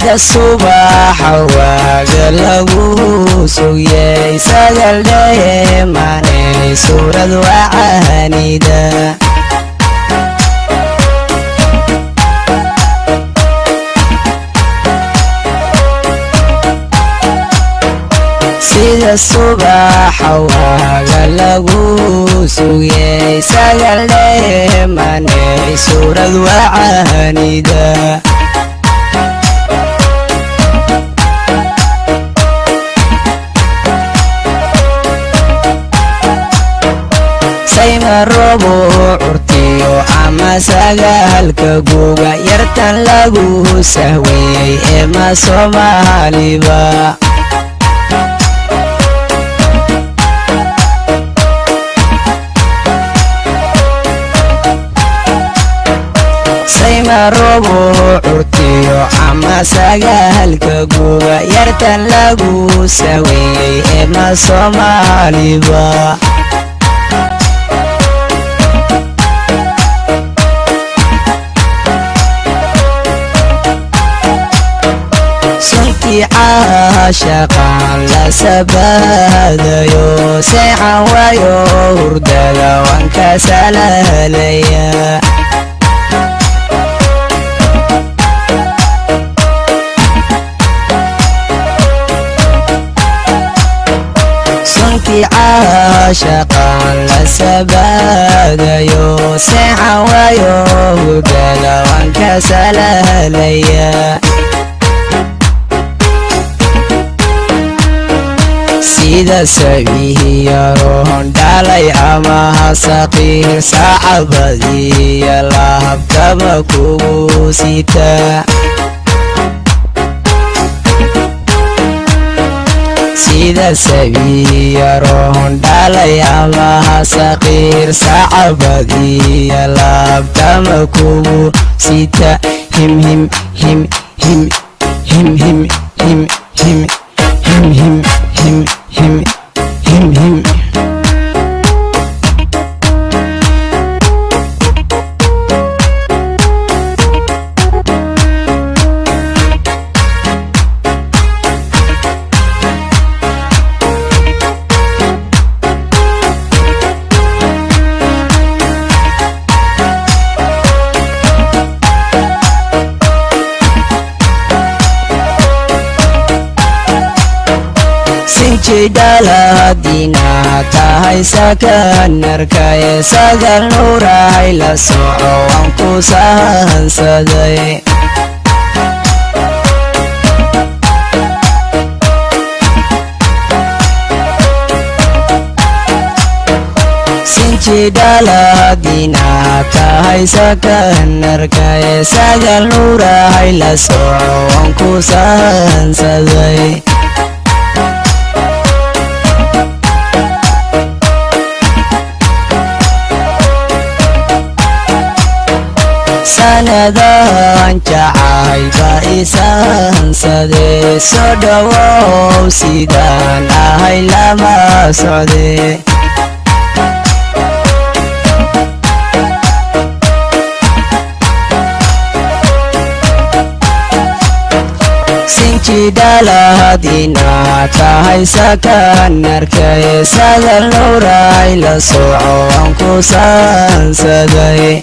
sida subaxa waaga lagu sugayay sagal dheemanay suurad wacanida sida subaxa waaga lagu sugayay sagal dheemanay suurad wacanida sayma robo curtiyo ama sagaalka guga yartan lagu sahweeyey ema Soomaaliba sayma robo curtiyo ama sagaalka guga yartan lagu sahweeyey ema Soomaaliba suntii caashaqan la sabaadayo seexan waayo hurdada waan ka salaalaya suntii caashaqan la sabaadayo seexan waayo hurdada waan ka salaalaya sida sabihiyaroon dhalay ama hasaqiir saacabadiya lahabkaba kugu sita sida sabihiyaroon dhalay ama hasaqiir saacabadiya lahabkaba kugu sita him him him him him him him him him him him him him him jidalaadina tahay sakanarkaye sagal nuuray la soco waan ku sahansaday sinjidalaadina tahay sakanarkaye sagal nuuray la soco waan ku sahansaday sanadan jacaylba isahansadee soo dhawow sidaan ahay lama socdee sinjidalaadina tahay sakanarkaye sagal nuuray la soco waan ku sahansaday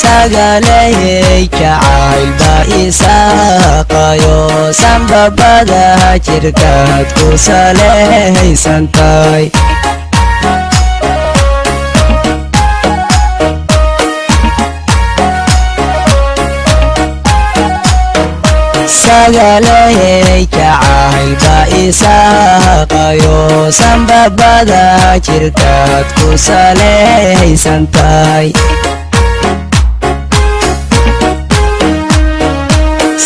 sagalay jacaylba isaaqayo sanbabada jirkaad ku salehaysantahay sagalay jacaylba isaaqayo sanbabada jirkaad ku salehaysantahay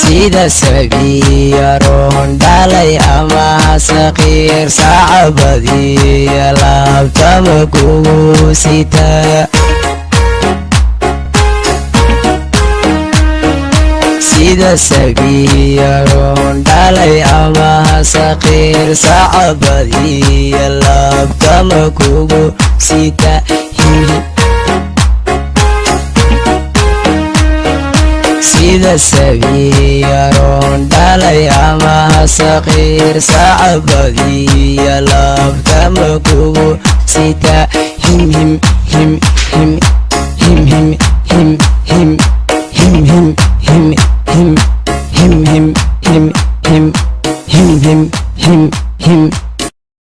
sida sabiyaroon dhalay ama hasaqiir saacabadiya lahabtaba kugu sita sida sabiyaroon dhalay ama hasaqiir saacabadiya lahabtaba kugu sita himhim sida sabiyaroon dhalay ama saqiir sacabadiya laabtama kugu sita himhim him